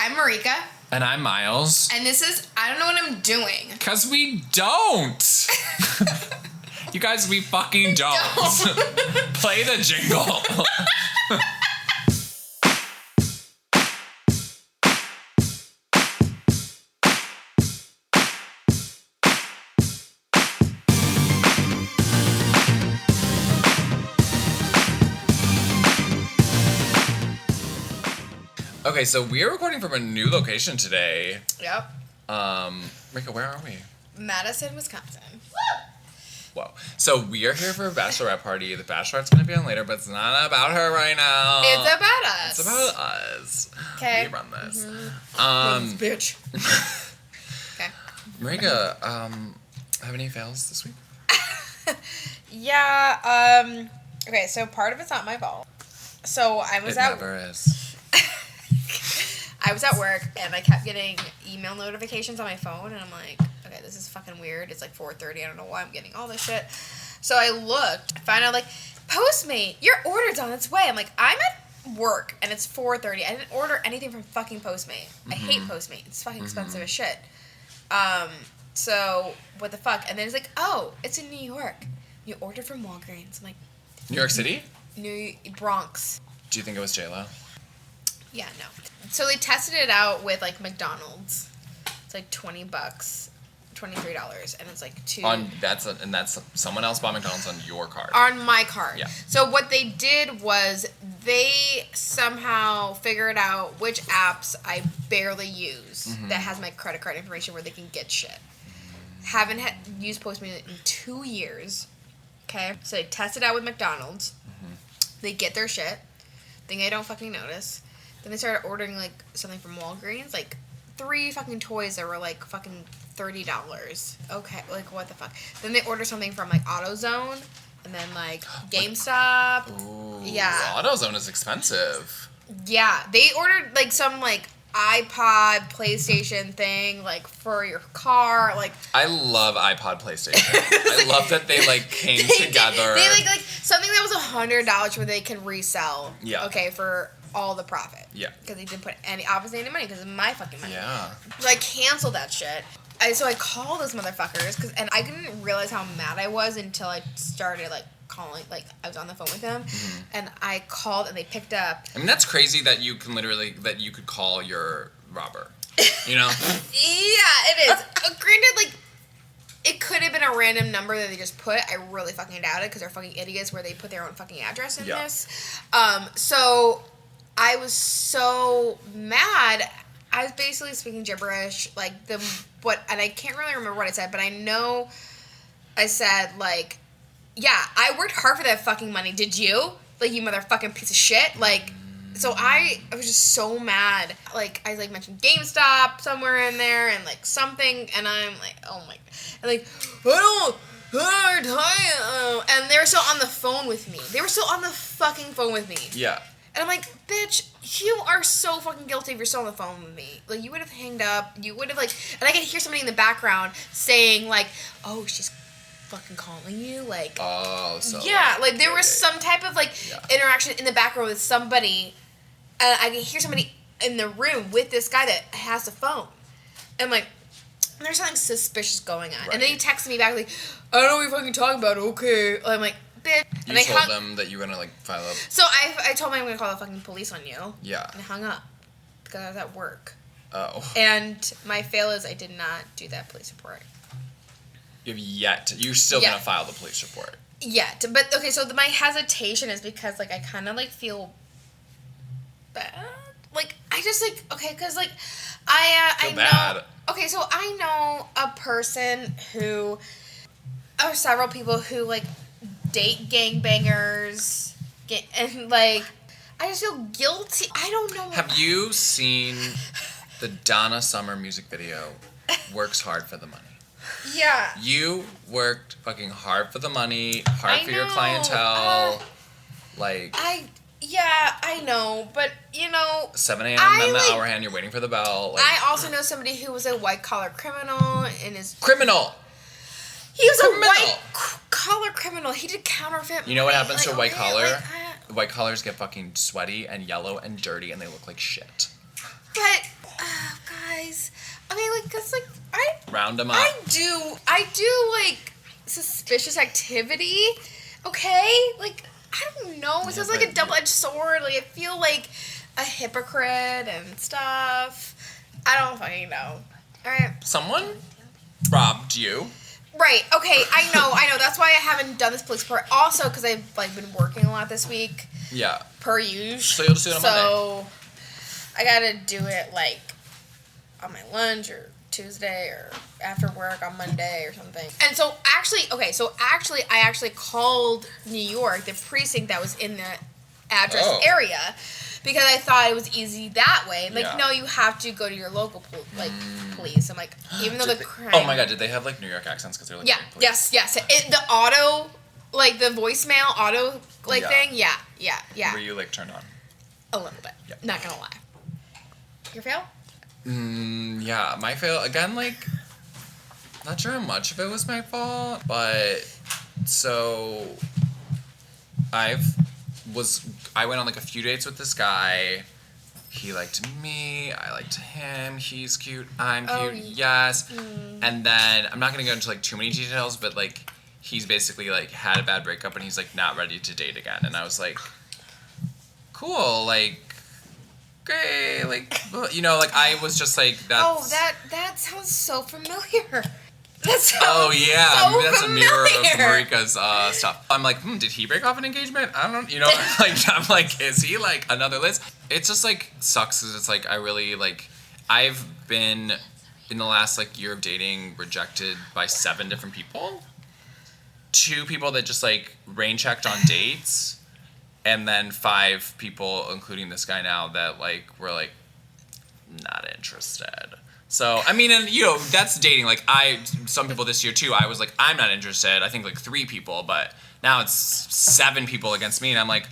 I'm Marika. And I'm Miles. And this is I Don't Know What I'm Doing. Because we don't. You guys, we fucking don't. Play the jingle. Okay, so we are recording from a new location today. Yep. Rika, where are we? Madison, Wisconsin. Whoa. So we are here for a bachelorette party. The bachelorette's going to be on later, but it's not about her right now. It's about us. It's about us. Okay. We run this. Mm-hmm. Bitch. Okay. Marika, have any fails this week? Yeah, okay, so part of it's not my fault. So I was never is. I was at work and I kept getting email notifications on my phone and I'm like, okay, this is fucking weird. It's like 4:30. I don't know why I'm getting all this shit. So I looked, found out like, Postmate, your order's on its way. I'm like, I'm at work and it's 4:30. I didn't order anything from fucking Postmate. I hate Postmate. It's fucking expensive as shit. So what the fuck? And then it's like, oh, it's in New York. You ordered from Walgreens. I'm like, New York City? Bronx. Do you think it was J-Lo? Yeah, no. So they tested it out with like McDonald's. It's like $20, $23, and it's like that's someone else bought McDonald's on your card. On my card. Yeah. So what they did was they somehow figured out which apps I barely use that has my credit card information where they can get shit. Haven't used Postmate in 2 years. Okay, so they tested out with McDonald's. They get their shit. Thing I don't fucking notice. Then they started ordering, like, something from Walgreens. Like, 3 fucking toys that were, like, fucking $30. Okay, like, what the fuck? Then they ordered something from, like, AutoZone. And then, like, GameStop. Ooh, yeah. AutoZone is expensive. Yeah. They ordered, like, some, like, iPod, PlayStation thing, like, for your car. Like, I love iPod, PlayStation. I love that they, like, came together. They, like, something that was $100 where they can resell. Yeah. Okay, for all the profit. Yeah. Because they didn't put obviously any money because it's my fucking money. Yeah. So I canceled that shit. So I called those motherfuckers and I didn't realize how mad I was until I started like calling, like I was on the phone with them and I called and they picked up. I mean, that's crazy that you could call your robber, you know? Yeah, it is. Granted, like, it could have been a random number that they just put. I really fucking doubt it because they're fucking idiots where they put their own fucking address in this. So I was so mad. I was basically speaking gibberish, like and I can't really remember what I said, but I know I said like, yeah, I worked hard for that fucking money. Did you? Like, you motherfucking piece of shit. Like, so I was just so mad. Like, I like mentioned GameStop somewhere in there and like something, and I'm like, oh my, and like, and they were still on the phone with me. They were still on the fucking phone with me. Yeah. And I'm like, bitch, you are so fucking guilty if you're still on the phone with me. Like, you would have hanged up. You would have, like... And I could hear somebody in the background saying, like, oh, she's fucking calling you? Like... Oh, so... Yeah, like, there was some type of, like, interaction in the background with somebody. And I could hear somebody in the room with this guy that has the phone. And, like, there's something suspicious going on. Right. And then he texted me back, like, I don't know what you're fucking talking about, okay. I'm like... Bitch. You told them that you were gonna like file up. So I told them I'm gonna call the fucking police on you. Yeah. And I hung up because I was at work. Oh. And my fail is I did not do that police report. You're still gonna file the police report. Yet, but okay. So my hesitation is because like I kind of like feel bad. Like I just like okay because like I know. Okay, so I know a person who, or several people who like. Date gangbangers, and like, I just feel guilty. I don't know. Have you seen the Donna Summer music video, Works Hard for the Money? Yeah. You worked fucking hard for the money, hard for your clientele. I know, but you know. 7 a.m. in the hour hand, you're waiting for the bell. Like, I also know somebody who was a white collar criminal and is. Criminal! He was a white collar criminal. He did counterfeit. You know what happens to a white collar? Like, white collars get fucking sweaty and yellow and dirty and they look like shit. But round them up. I do like suspicious activity. Okay, like I don't know. It's just like a double-edged sword. Like I feel like a hypocrite and stuff. I don't fucking know. All right. Someone robbed you. Right. Okay. I know. That's why I haven't done this police report. Also, because I've like been working a lot this week. Yeah. Per usual. So you'll just do it on Monday. So I gotta do it like on my lunch or Tuesday or after work on Monday or something. And so actually, I actually called New York, the precinct that was in the address area, because I thought it was easy that way. Like, no, you have to go to your local police. I'm like, even though the crime. Oh my god, did they have like New York accents? Because they're like. Yeah. Yes. The auto, like the voicemail auto, thing. Yeah. Were you like turned on? A little bit. Yeah. Not gonna lie. Your fail? Yeah, my fail again. Like, not sure how much of it was my fault, but so I went on like a few dates with this guy. He liked me, I liked him. He's cute, I'm cute. Yes. And then I'm not gonna go into like too many details, but like he's basically like had a bad breakup and he's like not ready to date again. And I was like, cool, like. Great, like, you know, like I was just like that. Oh, that sounds so familiar. That's that's a mirror of Marika's stuff. I'm like, did he break off an engagement? I don't, you know, I'm like, is he like another Liz? It just like sucks because it's like I really like, I've been in the last like year of dating rejected by 7 different people. 2 people that just like rain checked on dates. And then 5 people, including this guy now, that like were like not interested. So I mean, and you know, that's dating. Like some people this year too. I was like, I'm not interested. I think like 3 people, but now it's 7 people against me, and I'm like,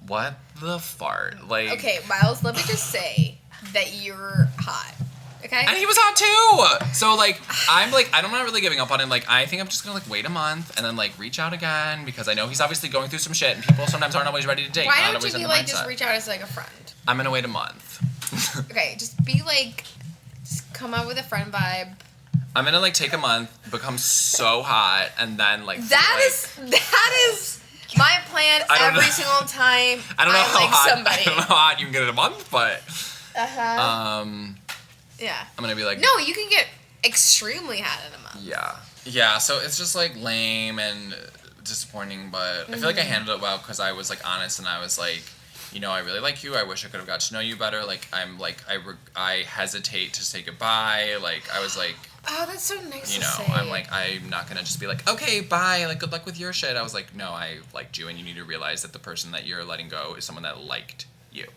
what the fart? Like, okay, Miles, let me just say that you're hot. Okay. And he was hot too. So like I'm not really giving up on him. Like I think I'm just gonna like wait a month and then like reach out again because I know he's obviously going through some shit and people sometimes aren't always ready to date. Why don't you be like just reach out as like a friend? I'm gonna wait a month. Okay, just be like, just come out with a friend vibe. I'm gonna like take a month, become so hot, and then like that is my plan every single time. I don't know how hot. Somebody. I don't know how hot you can get in a month, but yeah. I'm gonna be like, no, you can get extremely hot in a month. Yeah. So it's just like lame and disappointing, but I feel like I handled it well because I was like honest and I was like, you know, I really like you. I wish I could have got to know you better. Like I'm like I hesitate to say goodbye. Like I was like, oh, that's so nice. You know, to say. I'm like I'm not gonna just be like, okay, bye. Like good luck with your shit. I was like, no, I liked you, and you need to realize that the person that you're letting go is someone that liked you.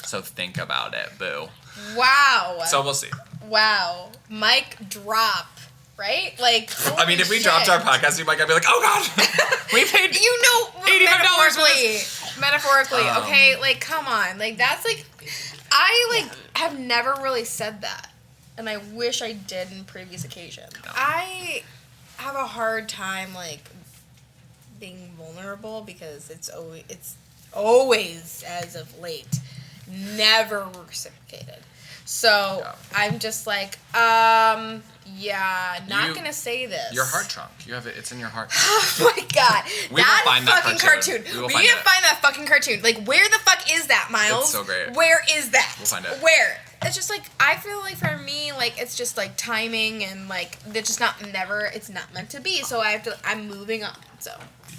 So think about it, boo. Wow. So we'll see. Wow. Mic drop. Right? Like, I mean, if we dropped our podcast, you might be like, oh god, we paid $85 metaphorically. Okay, like come on, like that's like, I like have never really said that, and I wish I did in previous occasions. No. I have a hard time like being vulnerable because it's always as of late never reciprocated. So I'm just like, not gonna say this. Your heart trunk. You have it. It's in your heart. Oh my god, we will find that fucking cartoon. We need to find that fucking cartoon. Like, where the fuck is that, Miles? It's so great. Where is that? We'll find it. Where? It's just like I feel like for me, like it's just like timing and like it's just not it's not meant to be. So I'm moving on. So.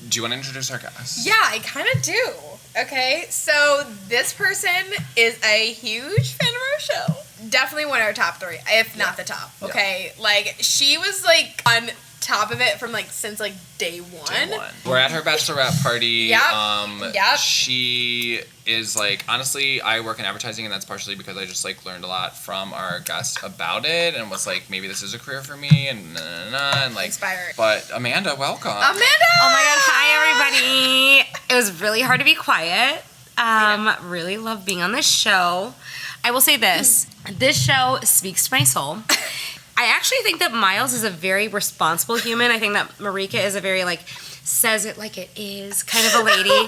Do you want to introduce our guest? Yeah, I kind of do. Okay, so this person is a huge fan of our show. Definitely one of our top 3, if not the top. Okay, like she was like on top of it from like since like day one. We're at her bachelorette party. Yep. She is like, honestly, I work in advertising, and that's partially because I just like learned a lot from our guest about it, and was like, maybe this is a career for me, and and like inspired. But Amanda, welcome. Amanda! Oh my god, hi everybody. It was really hard to be quiet. Really love being on this show. I will say this. This show speaks to my soul. I actually think that Miles is a very responsible human. I think that Marika is a very, like, says it like it is kind of a lady.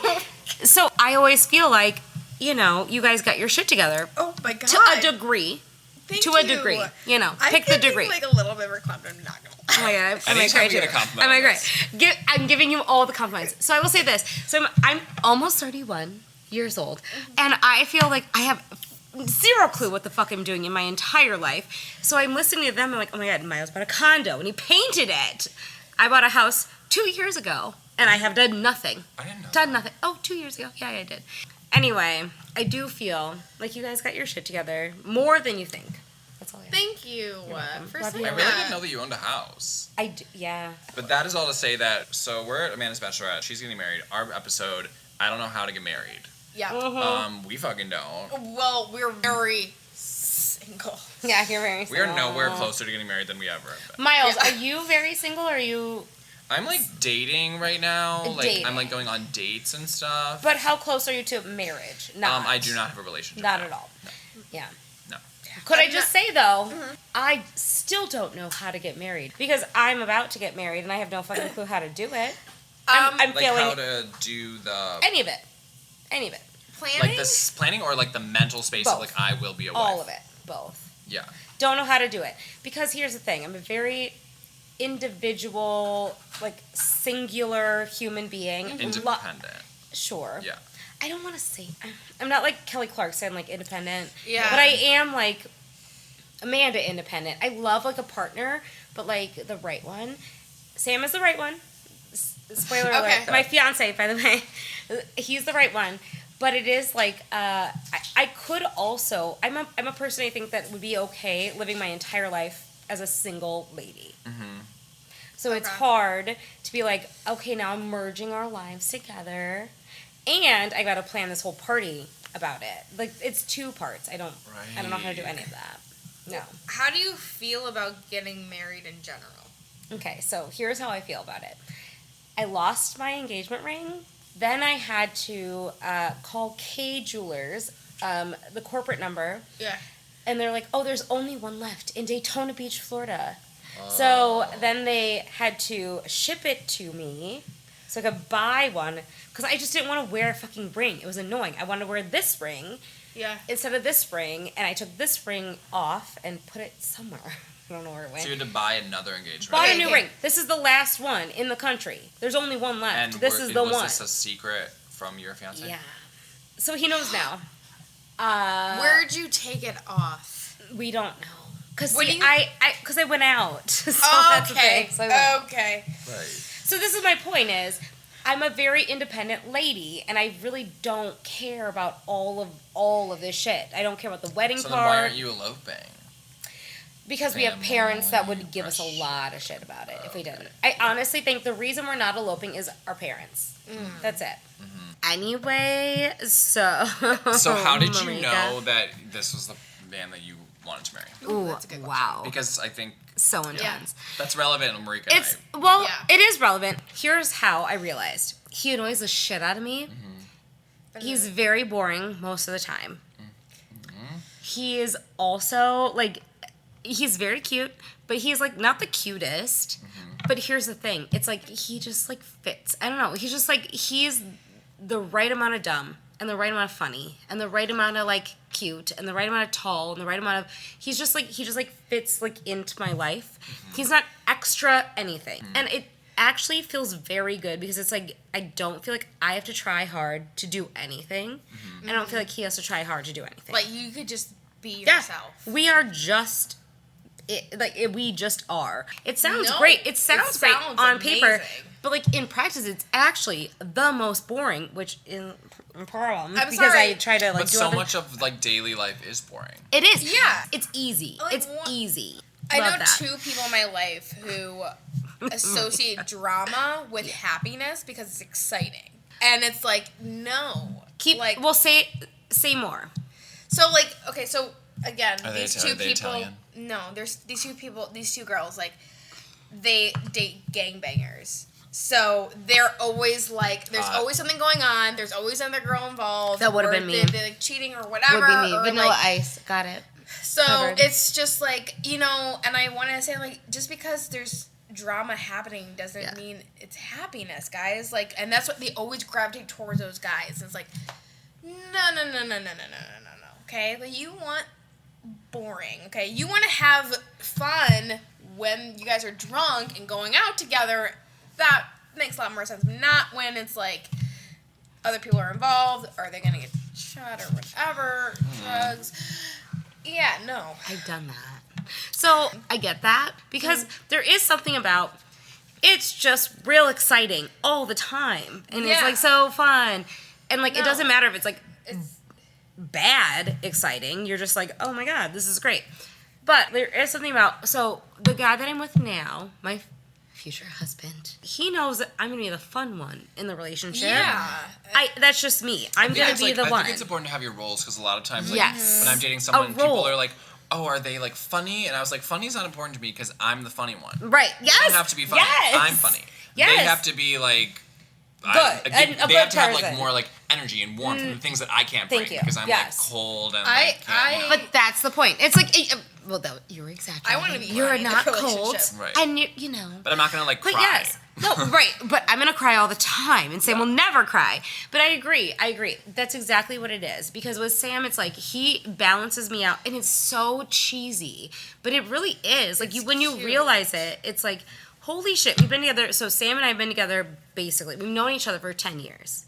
So I always feel like, you know, you guys got your shit together. Oh, my God. To a degree. Thank to a you. degree. You know, I pick the could be, degree. like a little bit of a clown, but I'm not gonna lie. Oh my god, I'm Anytime great we get a too. compliment Am I on great? I'm giving you all the compliments. So I will say this. So I'm almost 31 years old, and I feel like I have zero clue what the fuck I'm doing in my entire life. So I'm listening to them. I'm like, oh my god, Miles bought a condo and he painted it. I bought a house 2 years ago, and I have done nothing. I didn't know. Done nothing. Oh, 2 years ago. Yeah, I did. Anyway, I do feel like you guys got your shit together more than you think. That's all I have. Thank you for Love saying you. I that. really didn't know that you owned a house. Yeah. But that is all to say that, so we're at Amanda's Bachelorette. She's getting married. Our episode, I don't know how to get married. Yeah. We fucking don't. Well, we're very single. Yeah, you're very We are single. nowhere closer to getting married than we ever have been. Miles, Yeah. are you very single or are you... I'm like dating right now. Like Dating. I'm like going on dates and stuff. But how close are you to marriage? Not. I do not have a relationship. Not now. at all. Yeah. No. Could I I'm just not- say though, I still don't know how to get married because I'm about to get married and I have no fucking clue how to do it. I'm Like feeling how to do the any of it. Planning? like this planning or like the mental space of Both. like I will be a wife. All of it. Both. Yeah. Don't know how to do it because here's the thing: I'm a very individual, like singular human being. Independent. Sure. Yeah. I don't want to say. I'm not like Kelly Clarkson, like independent. Yeah. But I am like Amanda independent. I love like a partner, but like the right one. Sam is the right one. Spoiler Okay. alert. My fiance, by the way, he's the right one. But it is like I could also. I'm a person I think that would be okay living my entire life as a single lady. Mm-hmm. So it's Okay. hard to be like, okay, now I'm merging our lives together, and I got to plan this whole party about it. Like it's two parts. I don't know how to do any of that. No. How do you feel about getting married in general? Okay, so here's how I feel about it. I lost my engagement ring. Then I had to call K Jewelers, the corporate number, Yeah. and they're like, oh, there's only one left in Daytona Beach, Florida. So then they had to ship it to me so I could buy one because I just didn't want to wear a fucking ring. It was annoying. I wanted to wear this ring Yeah. instead of this ring, and I took this ring off and put it somewhere. I don't know where it went. So you had to buy another engagement Bought ring. a new Okay. ring. This is the last one in the country. There's only one left. And This is the was one. this a secret from your fiance? Yeah. So he knows now. Where'd you take it off? We don't know. Cause What do you- I went out. So that's the Okay. thing. So I went out. Okay. Right. So this is my point is I'm a very independent lady and I really don't care about all of this shit. I don't care about the wedding So then why aren't card you eloping? because we have Family parents that would give us a pressure. lot of shit about it if we didn't. I honestly think the reason we're not eloping is our parents. That's it. Anyway, so So how did you Marika. know that this was the man that you wanted to marry? Ooh, That's a good question. wow. Because I think So intense. that's relevant in Marika It's and well, Yeah. it is relevant. Here's how I realized. He annoys the shit out of me. He's very boring most of the time. He is also like he's very cute, but he's like not the cutest. But here's the thing. It's like he just like fits. I don't know. He's just like he's the right amount of dumb and the right amount of funny and the right amount of like cute and the right amount of tall and the right amount of he just like fits like into my life. He's not extra anything. And it actually feels very good because it's like I don't feel like I have to try hard to do anything. I don't feel like he has to try hard to do anything. Like you could just be Yeah, yourself. we are just we just are. It sounds No, great. It sounds great sounds on paper, amazing. but like in practice, it's actually the most boring. Which is a problem I'm because sorry, I try to like but do so other. much of like daily life is boring. It is. Yeah. It's easy. Like, It's what- easy. I Love know that. 2 people in my life who associate drama with happiness because it's exciting. And it's like, no. Keep like well. Say more. so like okay, so again, Are they these Ita- 2 are they people Italian? no, there's these 2 people, these 2 girls like they date gangbangers. So they're always like, there's always something going on. There's always another girl involved. That would've or been they- me. They're like cheating or whatever. Would be me. or, Vanilla like, Ice. Got it. So Covered. it's just like, and I want to say like, just because there's drama happening doesn't Yeah. mean it's happiness, guys. Like, and that's what they always gravitate towards those guys. It's like, no. Okay, like you want boring. Okay, you want to have fun when you guys are drunk and going out together. That makes a lot more sense. Not when it's like other people are involved. Are they gonna get shot or whatever? Drugs. Yeah, no. I've done that. So I get that because there is something about it's just real exciting all the time. And it's like so fun. And like it doesn't matter if it's like bad exciting. You're just like, oh my God, this is great. But there is something about, so the guy that I'm with now, my future husband, he knows that I'm gonna be the fun one in the relationship. Yeah. That's just me. I'm gonna be the one. I think it's important to have your roles because a lot of times, like, Yes. when I'm dating someone, role. people are like, "Oh, are they like funny?" And I was like, "Funny's not important to me because I'm the funny one. Right. Yes. They don't have to be funny. Yes. I'm funny. Yes. They have to be like good. They And a have good to have like person. more like energy and warmth and things that I can't bring Thank you. because I'm Yes. like cold and I- like, can't, But that's the point. It's like, well, though you were exaggerating. I wanna be You're funny in a not cold, relationship. Right. and you know. But I'm not gonna like cry. But yes, no, right. But I'm gonna cry all the time, and Sam will never cry. But I agree. That's exactly what it is. Because with Sam, it's like he balances me out, and it's so cheesy, but it really is. Like when you cute. realize it, it's like, holy shit. We've been together. So Sam and I have been together basically. We've known each other for 10 years.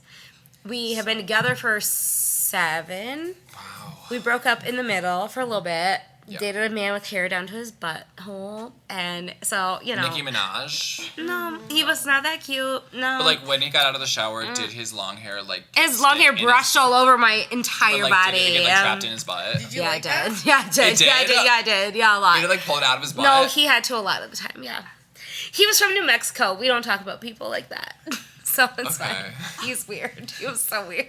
We have been together for 7. Wow. We broke up in the middle for a little bit. Yeah. Dated a man with hair down to his butthole, and so you know. Nicki Minaj. No, he was not that cute. No. But like when he got out of the shower, did his long hair like his long hair stick in brushed all over my but, entire like, body. Did it get like trapped in his butt? Did you Yeah, like I that? did. Yeah, I did. It did? Yeah, I did. Yeah, I did. Yeah, a lot. Did it like pull it out of his butt? No, he had to a lot of the time. Yeah, he was from New Mexico. We don't talk about people like that, so it's Okay. fine. He's weird. He was so weird.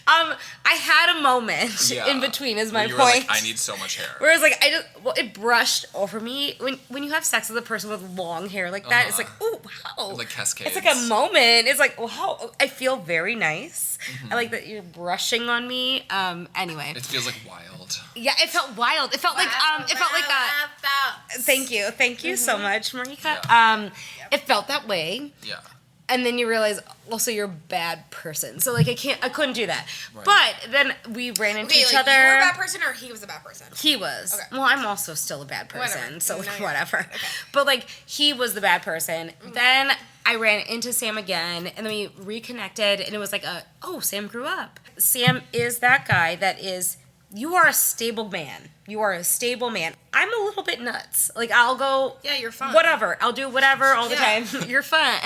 I had a moment Yeah. in between. Is my Where you point. were like, I need so much hair. Whereas, like, it brushed over me. When you have sex with a person with long hair like that, it's like, oh, wow. Like cascades. It's like a moment. It's like, wow. I feel very nice. I like that you're brushing on me. Anyway. It feels like wild. Yeah, it felt wild. It felt like, thank you. Thank you so much, Marika. Yeah. It felt that way. Yeah. And then you realize, also, you're a bad person. So, like, I couldn't do that. Right. But then we ran into each like, other. You were a bad person or he was a bad person? He was. Okay. Well, I'm also still a bad person, Whatever. so No, like, you're- whatever. okay. But like he was the bad person. Then I ran into Sam again, and then we reconnected, and it was like Sam grew up. Sam is that guy that is. You are a stable man. You are a stable man. I'm a little bit nuts. Like I'll go. Yeah, you're fun. Whatever. I'll do whatever all the Yeah. time. You're fun.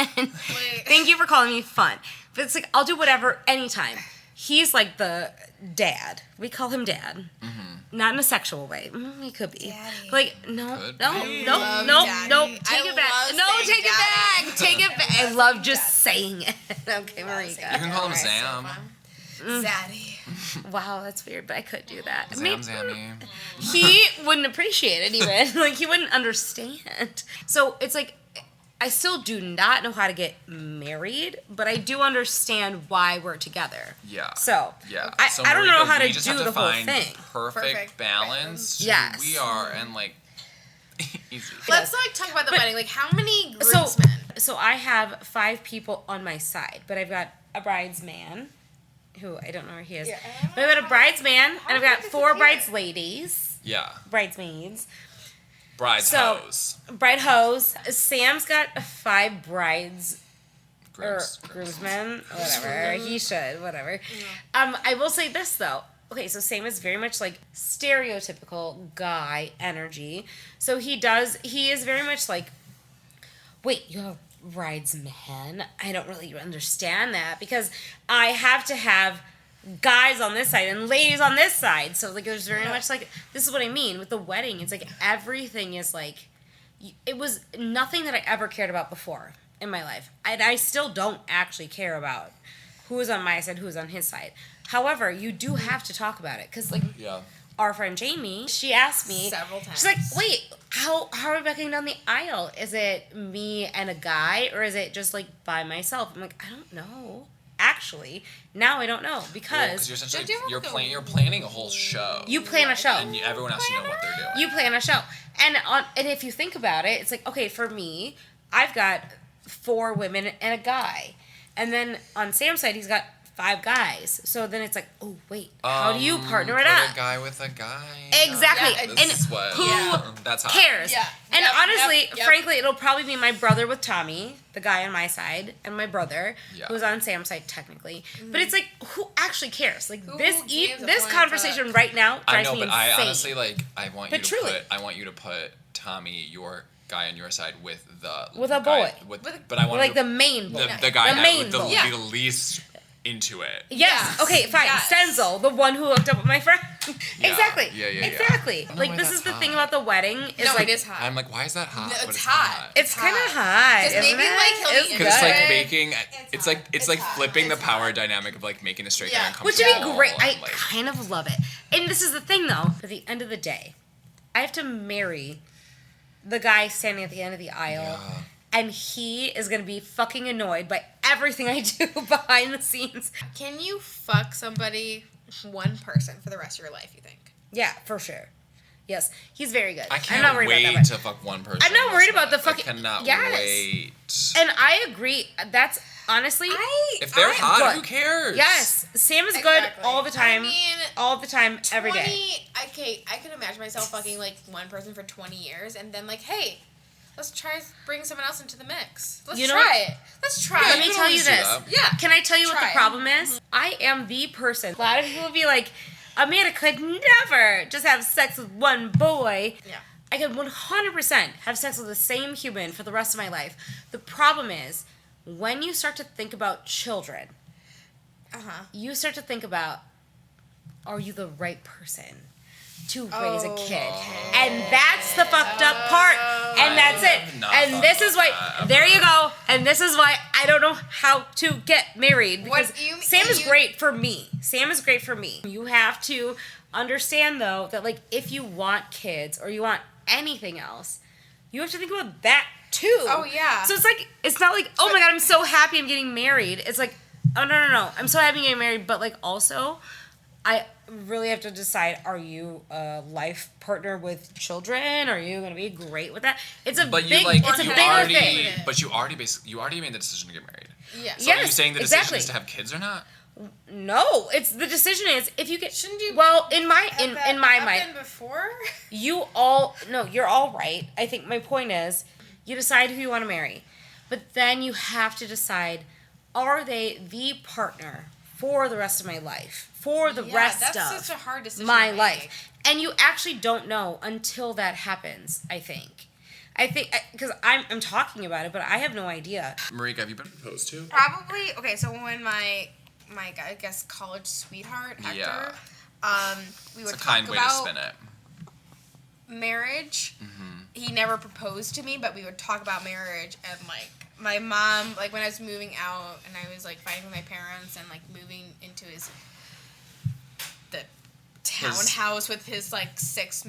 Thank you for calling me fun. But it's like I'll do whatever anytime. He's like the dad. We call him dad. Not in a sexual way. He could be. Daddy. Like no, Could no, be. no, Love no, daddy. no. I Take it back. love No, saying take it daddy. back. Take it back. I love just saying it. Okay, You Marika. can call him Alright, so Zam. fun. Zaddy. Wow, that's weird, but I could do that. Zam Zammy. He wouldn't appreciate it even. Like he wouldn't understand. So it's like I still do not know how to get married, but I do understand why we're together. Yeah. So Yeah. I, So I don't know Marika, how to we just do have the whole find thing. Perfect Perfect balance. to Yes. who we are and like easy. Let's like talk about the wedding. Like, how many groomsmen? So I have 5 people on my side, but I've got a bridesman, who I don't know where he is. Yeah. But I've got a bridesman, and I've got did 4 this appear? bridesmaids, Yeah. bridesmaids, Bride's So- hoes. bride hoes. Sam's got 5 brides or Grooms. groomsmen, whatever. He should, whatever. I will say this though. Okay, so Sam is very much like stereotypical guy energy. So he is very much like, wait, you have bridesmen? I don't really understand that because I have to have guys on this side and ladies on this side. So like there's very much like, this is what I mean with the wedding. It's like everything is like, it was nothing that I ever cared about before in my life. And I still don't actually care about who is on my side, who is on his side. However, you do have to talk about it because like Yeah. our friend Jamie, she asked me Several times. She's like, "Wait, how are we walking down the aisle? Is it me and a guy, or is it just like by myself?" I'm like, "I don't know. Actually, now I don't know because you're essentially Don't you you're have playing. to- You're planning a whole show. you plan a show. and everyone has to know what they're doing. You plan a show, and if you think about it, it's like, okay, for me, I've got 4 women and a guy, and then on Sam's side, he's got 5 guys. So then it's like, oh wait, how do you partner it put up? a guy with a guy. Exactly. Yeah, and This is what. who That's hot. cares? Yeah. And Yep, honestly, yep. frankly, it'll probably be my brother with Tommy, the guy on my side, and my brother, Yeah. who's on Sam's side technically. But it's like, who actually cares? Like Who this gives a this flying conversation fuck? right now I drives know, me but insane. I honestly like. I want But you to truly. put. I want you to put Tommy, your guy on your side, with the With a guy- boy. but I want like you the to, main boy. the guy the that main would the, boy. Yeah. be the least into it. Yes. Yes. Okay, fine. Yes. Stenzel, the one who hooked up with my friend. Yeah. Exactly. Yeah. Exactly. I don't know Like why this that's is the thing hot. about the wedding. Is No, like, it is hot. I'm like, why is that hot? No, But it's hot. It's kind of hot. hot, 'Cause isn't maybe, it? like, he'll be It's into Because it's like good. making. It's like It's like hot. flipping the It's power hot. dynamic of like making a straight Yeah. guy Which uncomfortable. would be great. I and, like, kind of love it. And this is the thing, though. At the end of the day, I have to marry the guy standing at the end of the aisle, Yeah. and he is going to be fucking annoyed by everything I do behind the scenes. Can you fuck somebody, one person, for the rest of your life, you think? Yeah, for sure. Yes, he's very good. I I'm can't not worried wait about that. to fuck one person. I'm not this worried about the month. fucking- I cannot Yes. wait. And I agree. That's honestly. If they're hot, good. who cares? Yes, Sam is good Exactly. all the time. I mean, all the time, every day. Okay, I could imagine myself fucking like one person for 20 years and then like, hey, let's try bring someone else into the mix. Let's You know try it. Let's try Let it. me can tell you always do this. that. Yeah. Can I tell you what Try the it. problem is? I am the person. A lot of people will be like, Amanda could never just have sex with one boy. Yeah. I could 100% have sex with the same human for the rest of my life. The problem is, when you start to think about children, Uh-huh. you start to think about, are you the right person to raise a kid? And that's the fucked up part. And that's have it. not And thought this is about why, that there ever. you go. And this is why I don't know how to get married. Because What you- Sam is you- great for me. Sam is great for me. You have to understand, though, that, like, if you want kids or you want anything else, you have to think about that, too. Oh, yeah. So it's like, it's not like, oh my God, I'm so happy I'm getting married. It's like, oh, no. I'm so happy I'm getting married. But, like, also, I really have to decide, are you a life partner with children? Are you going to be great with that? It's a But big, you like it's a you bigger already, thing. but you already made the decision to get married. Yeah. So are you Yes, saying the decision exactly. is to have kids or not? No, it's the decision is if you get. Shouldn't you Well, in my Have in that in my happened mind, before? you're all right. I think my point is, you decide who you want to marry, but then you have to decide, are they the partner for the rest of my life, for the Yeah, rest that's of such a hard decision my to make. life, and you actually don't know until that happens. I think because I'm talking about it, but I have no idea. Marika, have you been proposed to? Probably. Okay, so when my I guess college sweetheart Hector, Yeah. we It's would a talk kind way to about spin it. marriage. Mm-hmm. He never proposed to me, but we would talk about marriage and like my mom, like when I was moving out and I was like fighting with my parents and like moving into the townhouse with his like 6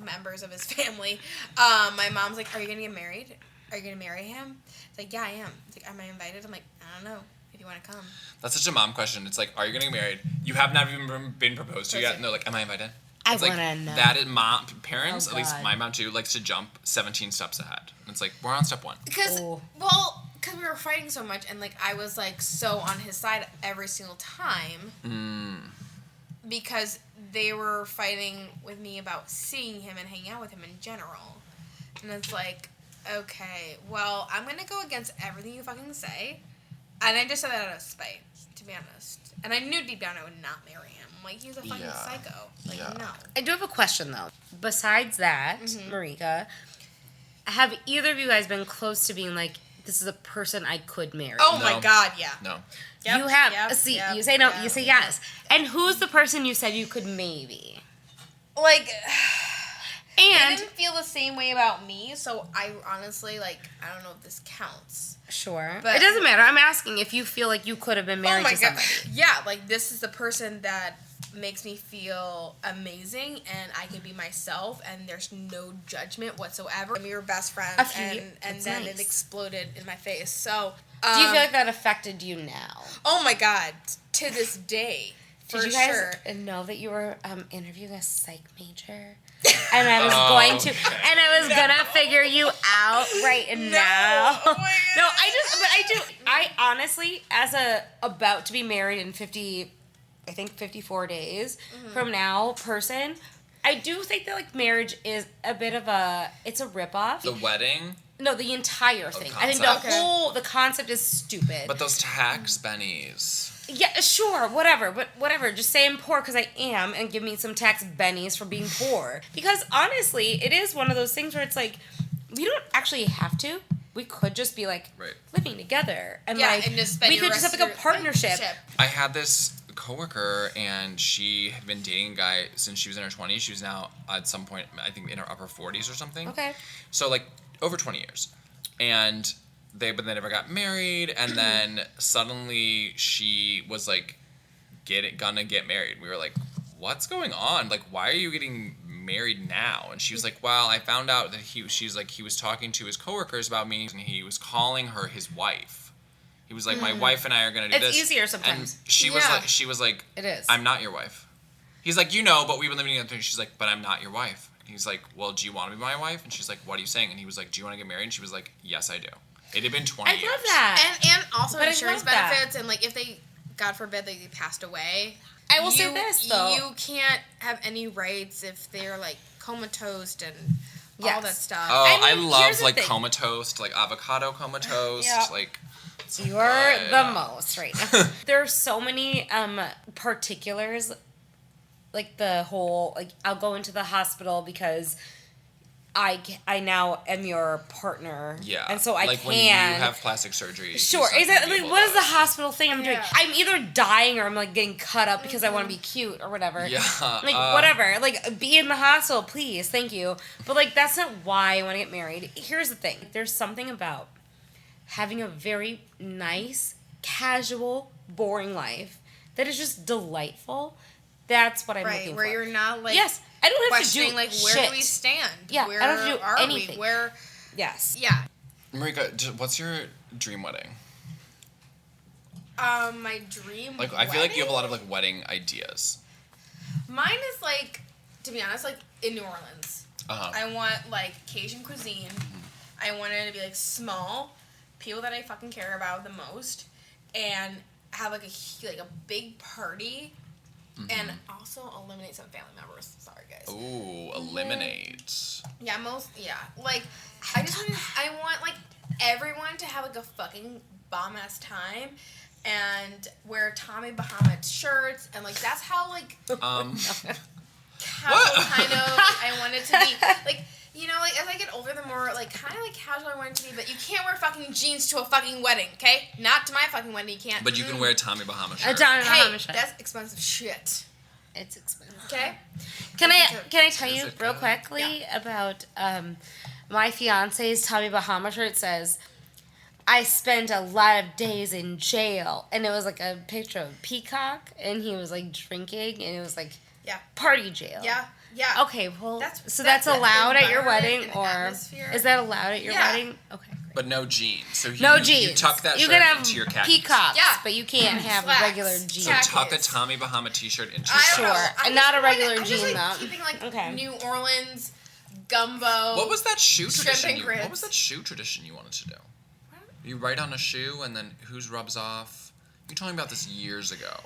members of his family. My mom's like, "Are you gonna get married? Are you gonna marry him?" It's like, "Yeah, I am." It's like, "Am I invited?" I'm like, "I don't know. If you want to come." That's such a mom question. It's like, are you gonna get married? You have not even been proposed to yet. No, like, am I invited? I It's like, wanna know. that is parents, Oh, at least God. my mom too, likes to jump 17 steps ahead. And it's like, we're on step 1. Because, Oh. because we were fighting so much, and like I was like so on his side every single time. Because they were fighting with me about seeing him and hanging out with him in general, and it's like, okay, well, I'm gonna go against everything you fucking say, and I just said that out of spite, to be honest. And I knew deep down I would not marry him. Like, he's a fucking Yeah. psycho. Like, Yeah. no. I do have a question though. Besides that, Mm-hmm. Marika, have either of you guys been close to being like, this is a person I could marry? Oh No. my god, yeah. No. Yep, you have. yep, See, yep, you say no, yep, you say yep. yes. And who's the person you said you could maybe? Like, they And didn't feel the same way about me, so I honestly, like, I don't know if this counts. sure, But- it doesn't matter. I'm asking if you feel like you could have been married to somebody. Yeah, like, this is the person that makes me feel amazing, and I can be myself, and there's no judgment whatsoever. And we were best friends, A few- and that's then nice. it exploded in my face. So, Do you feel like that affected you now? oh my god, to this day. Did you guys know that you were interviewing a psych major? And I was going to, and I was gonna figure you out right now. Oh my No, I honestly, as about to be married in 54 days from now person, I do think that like marriage is a bit of it's a ripoff. The wedding? No, the entire thing. I think the concept is stupid. But those tax bennies. Yeah, sure, whatever. But whatever, just say I'm poor because I am and give me some tax bennies for being poor. Because honestly, it is one of those things where it's like, we don't actually have to. We could just be like living together. And like, and just we could just have like a partnership. I had this coworker and she had been dating a guy since she was in her 20s. She was now at some point, I think, in her upper 40s or something. Okay. So like over 20 years. And they never got married, and then suddenly she was like gonna get married. We were like, what's going on? Like, why are you getting married now? And she was like, well, I found out that he was talking to his coworkers about me, and he was calling her his wife. He was like, my wife and I are gonna do this. It's easier sometimes. And she was like, it is. I'm not your wife. He's like, but we've been living together. She's like, but I'm not your wife. And he's like, well, do you want to be my wife? And she's like, what are you saying? And he was like, do you want to get married? And she was like, yes, I do. It had been 20 years. I love that. And also But insurance benefits, and like if they, God forbid, they passed away. I will say this though. You can't have any rights if they're like comatose and all that stuff. Oh, I mean, love like comatose, like avocado comatose, like. You're the most right now. There are so many particulars, like the whole like I'll go into the hospital because I now am your partner. Yeah. And so I like can. when you have plastic surgery. Sure. Is it like what is the hospital thing I'm doing? Yeah. I'm either dying or I'm like getting cut up because I want to be cute or whatever. Yeah. Like whatever. Like be in the hospital, please. Thank you. But like that's not why I want to get married. Here's the thing. There's something about having a very nice, casual, boring life that is just delightful. That's what I'm looking for. Where you're not like I don't have to do like where shit. do we stand? Yeah, where I don't have to do are anything. we? Where? Yes. Yeah. Marika, what's your dream wedding? My dream. Like I feel like you have a lot of like wedding ideas. Mine is like, to be honest, like in New Orleans. Uh-huh. I want like Cajun cuisine. I want it to be like small, people that I fucking care about the most, and have like a big party. And also eliminate some family members. Sorry, guys. Ooh, eliminate. Yeah, like I want like everyone to have like a fucking bomb ass time, and wear Tommy Bahama shirts, and like that's how like casual kind of I want it to be. Like like as I get older, the more like kind of like casual I want it to be. But you can't wear fucking jeans to a fucking wedding, okay? Not to my fucking wedding, you can't. But you can wear a Tommy Bahama shirt. A Tommy Bahama shirt. That's expensive shit. It's expensive. Okay. Can I tell you it real good? quickly about my fiance's Tommy Bahama shirt says, I spent a lot of days in jail, and it was like a picture of a peacock, and he was like drinking, and it was like party jail. Yeah. Yeah. Okay, well, that's that's allowed at your environment wedding, and or atmosphere. is that allowed at your wedding? Okay. But no jeans. So No you jeans. tuck that you shirt can have into your khakis. peacocks, Yeah. but you can't have Slacks. regular jeans. So Khakis. tuck a Tommy Bahama t-shirt into your I don't know. Sure. I And just not a wanna- regular I'm just, jean, like, though. keeping like Okay. New Orleans gumbo. What was that shoe Shrimp tradition? and grits. What was that shoe tradition you wanted to do? You write on a shoe and then whose rubs off? You told me about this years ago.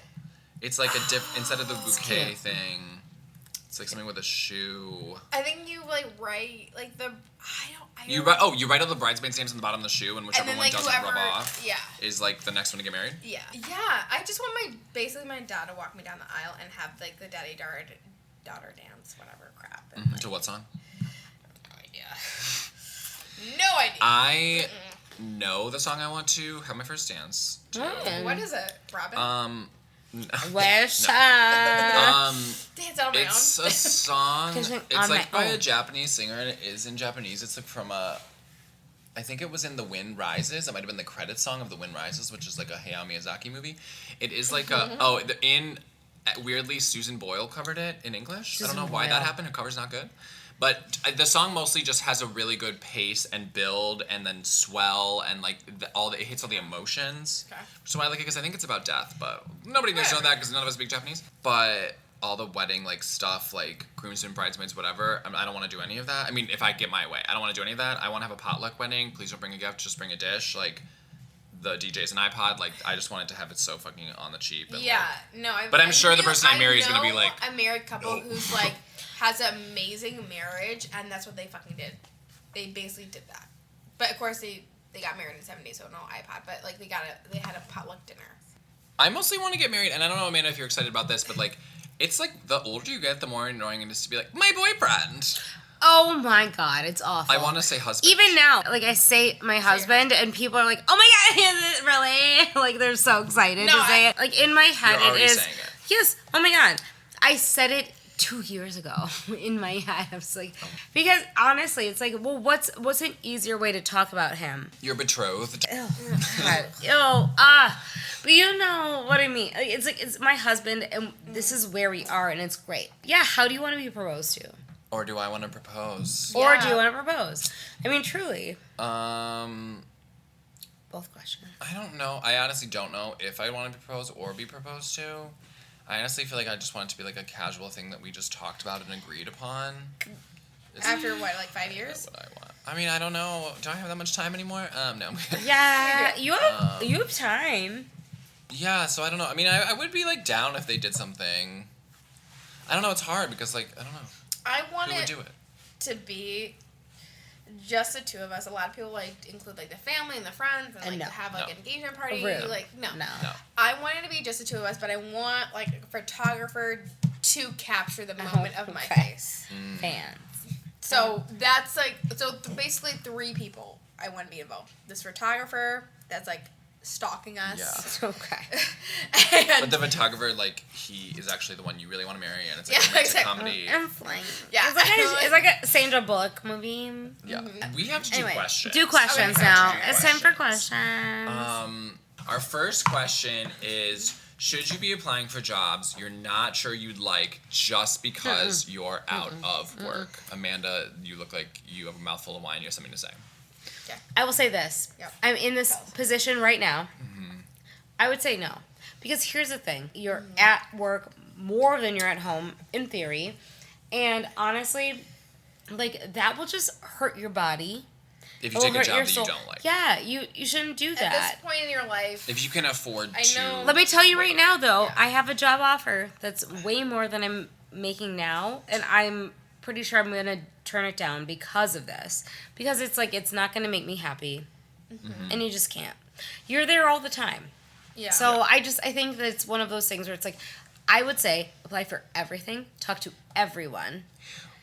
It's like instead of the bouquet cute. thing, it's like something with a shoe. I think you like write like the You write all the bridesmaids' names on the bottom of the shoe, and whichever and then one like doesn't whoever rub off yeah is like the next one to get married. yeah I just want my dad to walk me down the aisle and have like the daddy daughter dance whatever crap. And, To what song? no idea. I know the song I want to have my first dance to. What is it, Robin? Wish Dance on my It's own. a song. It's It's on like my by a own. Japanese singer, and it is in Japanese. It's like from I think it was in The Wind Rises. It might have been the credit song of The Wind Rises, which is like a Hayao Miyazaki movie. It is like weirdly Susan Boyle covered it in English. I don't know why that happened. Her cover's not good. But the song mostly just has a really good pace and build and then swell and like it hits all the emotions. Okay. Which is why I like it, because I think it's about death, but nobody knows that because none of us speak Japanese. But all the wedding like stuff, like groomsmen, bridesmaids, whatever, I don't want to do any of that. I mean, if I get my way, I don't want to do any of that. I want to have a potluck wedding. Please don't bring a gift, just bring a dish. Like, the DJ's an iPod. Like, I just wanted to have it so fucking on the cheap. And, Yeah, like, no. but I'm sure the person I marry is gonna be like a married couple who's like has an amazing marriage, and that's what they fucking did. They basically did that. But of course they got married in the 70s, so no iPod. But like they had a potluck dinner. I mostly want to get married, and I don't know, Amanda, if you're excited about this, but like, it's like the older you get, the more annoying it is to be like, my boyfriend. Oh my God, it's awful. I want to say husband. Even now, like I say my husband, and people are like, "Oh my God, is it really?" Like they're so excited to say it. Like in my head, You're it is. saying it. Yes. Oh my God, I said it 2 years ago in my head. I was like, because honestly, it's like, well, what's an easier way to talk about him? You're betrothed. But you know what I mean. Like, it's my husband, and this is where we are, and it's great. Yeah. How do you want to be proposed to? Or do I want to propose? Or do you want to propose? I mean, truly. Both questions. I don't know. I honestly don't know if I want to propose or be proposed to. I honestly feel like I just want it to be like a casual thing that we just talked about and agreed upon. After what, like 5 years? What I want. I mean, I don't know. Do I have that much time anymore? No. Yeah, you have time. Yeah, so I don't know. I mean, I would be like down if they did something. I don't know. It's hard because like I don't know. I want Who would it do it? to be just the two of us. A lot of people like to include like the family and the friends and like No. to have like No. an engagement party. Rude. Like no. No. I want it to be just the two of us, but I want like a photographer to capture the moment of my okay. face. Fans. So that's like basically 3 people I want to be involved. This photographer that's like stalking us. Yeah. Okay. And But the photographer, like, he is actually the one you really want to marry, and it's like Yeah, a romantic exactly. comedy. I'm flying. Yeah. It's like a Sandra Bullock movie. Yeah. We have to do Anyway, questions. do questions Okay. now. We have to do It's time for questions. questions. Our first question is, should you be applying for jobs you're not sure you'd like just because you're out of work? Amanda, you look like you have a mouthful of wine. You have something to say. I will say this. Yep. I'm in this position right now. Mm-hmm. I would say no. Because here's the thing. You're at work more than you're at home, in theory. And honestly, like, that will just hurt your body. If you It will take a hurt job your that soul. you don't like. Yeah, you shouldn't do at that. this point in your life, If you can afford I to. know. Let me tell you right now, though, Yeah. I have a job offer that's way more than I'm making now, and I'm pretty sure I'm gonna turn it down because of this. Because it's like it's not gonna make me happy, and you just can't. You're there all the time, yeah. so I think that it's one of those things where it's like, I would say apply for everything, talk to everyone.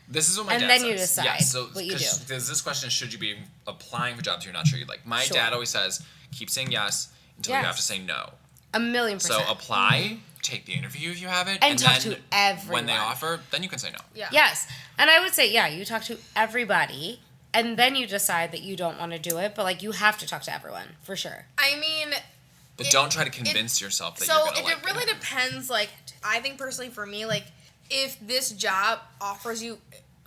This is what my And dad then says. you decide Yeah, so what you 'cause do. There's this question: should you be applying for jobs you're not sure you'd like? My Sure. dad always says, keep saying yes until you Yes. have to say no. 1,000,000%. So apply, take the interview if you have it, And talk then to everyone. when they offer, then you can say no. yeah. Yes. And I would say, yeah, you talk to everybody, and then you decide that you don't want to do it, but like you have to talk to everyone, for sure. I mean, But don't try to convince yourself that so you're gonna it like really it. depends. Like, I think personally for me, like, if this job offers you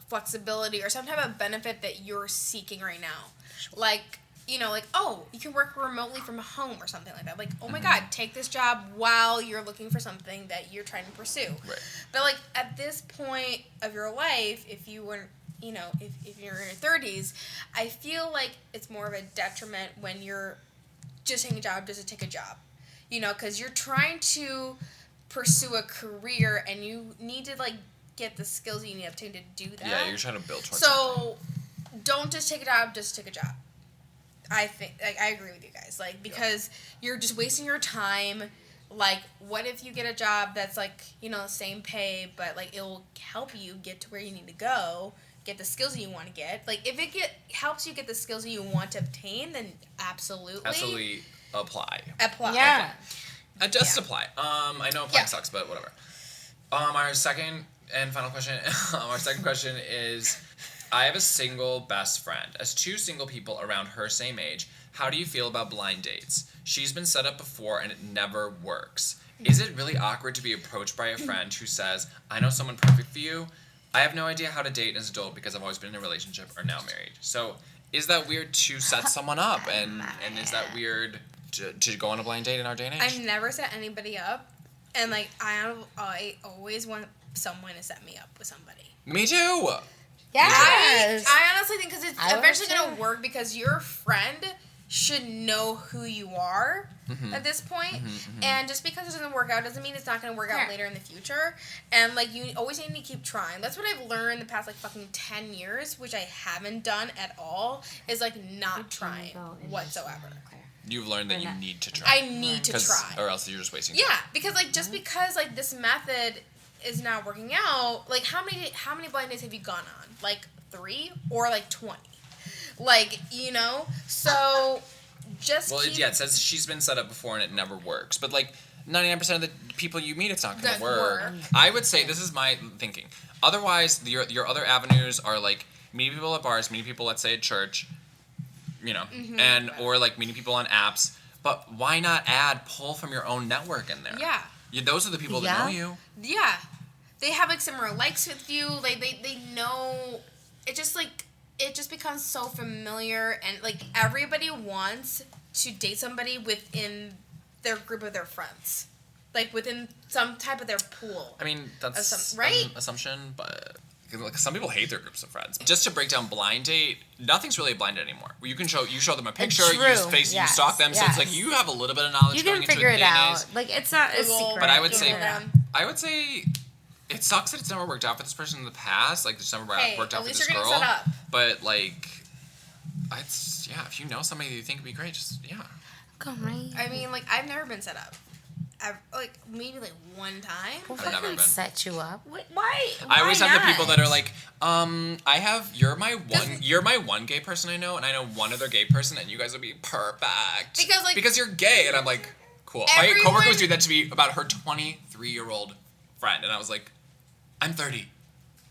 flexibility or some type of benefit that you're seeking right now, like, you know, like, oh, you can work remotely from home or something like that. Like, oh my God, take this job while you're looking for something that you're trying to pursue. Right. But like at this point of your life, if you weren't, you know, if you're in your 30s, I feel like it's more of a detriment when you're just taking a job just to take a job, you know, because you're trying to pursue a career and you need to like get the skills you need to obtain to do that. Yeah, you're trying to build towards something. So don't just take a job just to take a job. I think, like, I agree with you guys, like, because you're just wasting your time. Like, what if you get a job that's like, you know, the same pay, but like it'll help you get to where you need to go, get the skills you want to get. Like, if it helps you get the skills you want to obtain, then absolutely apply. apply. Yeah. Just apply. I know applying Yeah. sucks, but whatever. Our second and final question. Our second question is: I have a single best friend. As 2 single people around her same age, how do you feel about blind dates? She's been set up before and it never works. Is it really awkward to be approached by a friend who says, I know someone perfect for you, I have no idea how to date as an adult because I've always been in a relationship or now married. So is that weird to set someone up? And is that weird to go on a blind date in our day and age? I've never set anybody up. And, like, I always want someone to set me up with somebody. Me too. Yes. I honestly think because it's I would eventually going too. to work because your friend should know who you are Mm-hmm. at this point. And just because it doesn't work out doesn't mean it's not going to work out later in the future. And, like, you always need to keep trying. That's what I've learned the past, like, fucking 10 years, which I haven't done at all, is, like, not trying whatsoever. You've learned that you need to try. I need to try. Or else you're just wasting Yeah, time. because, like, just because, like, this method is not working out, like, how many blind dates have you gone on? Like, 3 or, like, 20? Like, you know? So, just Well, keep... it says she's been set up before and it never works. But, like, 99% of the people you meet, it's not going to Doesn't work. work. I would say, this is my thinking. Otherwise, your other avenues are, like, meeting people at bars, meeting people, let's say, at church, you know, and or, like, meeting people on apps. But why not pull from your own network in there? Yeah. Those are the people that know you. Yeah. They have, like, similar likes with you. Like, they know... It just becomes so familiar, and, like, everybody wants to date somebody within their group of their friends. Like, within some type of their pool. I mean, that's right? an assumption, but like, some people hate their groups of friends. Just to break down blind date, nothing's really a blind date anymore. You show them a picture, It's you true, just you yes, stalk them, so it's yes. like you have a little bit of knowledge You going can into figure it it out. days. Like, it's not a Google, secret. But I would say, Instagram. It sucks that it's never worked out for this person in the past. Like, it's never worked out at for least this you're girl. getting set up. But, like, if you know somebody that you think would be great, just, Come right. I mean, like, I've never been set up. Maybe, like, one time. We'll I've never fucking been. set you up. Why? I always Why have the not? people that are like, you're my one gay person I know, and I know one other gay person, and you guys would be perfect. Because you're gay, and I'm like, cool. My coworker was doing that to me about her 23-year-old friend, and I was like, I'm 30.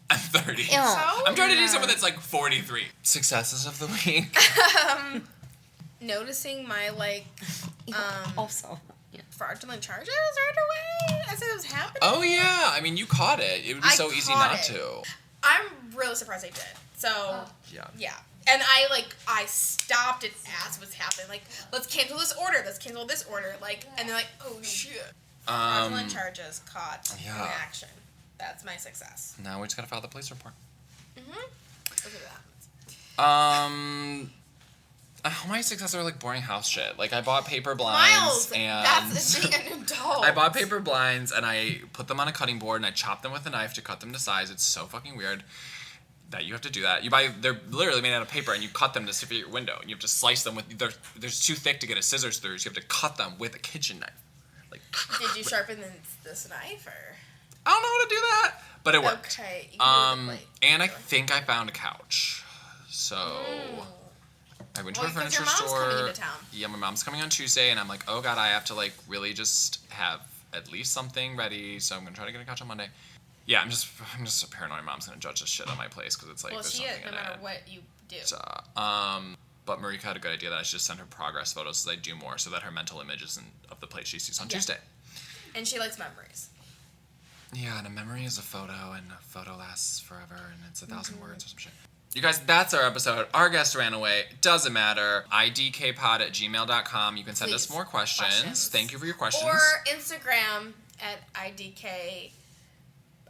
I'm 30. Ew. I'm trying to do someone that's like 43. Successes of the week. Noticing my, like, Also. Yeah. fraudulent charges right away as it was happening. Oh yeah, I mean you caught it. It would be so easy not to. I'm really surprised I did. So Yeah. And I stopped it as was happening. Like, let's cancel this order. Let's cancel this order. Like, and they're like, oh shit. Fraudulent charges caught in action. That's my success. Now we just gotta file the police report. Look at that. My successes are like boring house shit. Like I bought paper blinds Miles, and that's being an adult. I bought paper blinds and I put them on a cutting board and I chopped them with a knife to cut them to size. It's so fucking weird that you have to do that. They're literally made out of paper and you cut them to fit your window and you have to slice them with. They're too thick to get a scissors through, so you have to cut them with a kitchen knife. Like. Did you sharpen this knife or? I don't know how to do that, but it worked. Okay. And I think I found a couch. So I went to a furniture store. Your mom's coming into town. Yeah, my mom's coming on Tuesday, and I'm like, oh god, I have to like really just have at least something ready. So I'm gonna try to get a couch on Monday. Yeah, I'm just paranoid. My mom's gonna judge the shit on my place because it's like there's she something is, no in matter it. what you do. So, but Marika had a good idea that I should just send her progress photos as I do more, so that her mental image isn't of the place she sees on Tuesday. And she likes memories. Yeah, and a memory is a photo, and a photo lasts forever, and it's 1,000 words or some shit. You guys, that's our episode. Our guest ran away. Doesn't matter. idkpod@gmail.com. You can send us more questions. Thank you for your questions. Or Instagram at IDK.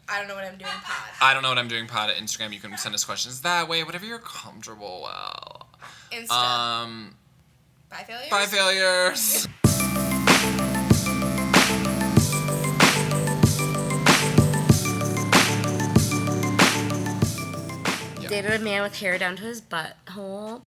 I don't know what I'm doing pod. I don't know what I'm doing pod at Instagram. You can send us questions that way, whatever you're comfortable with. Insta. Bye, failures. Bye, failures. Dated a man with hair down to his butthole.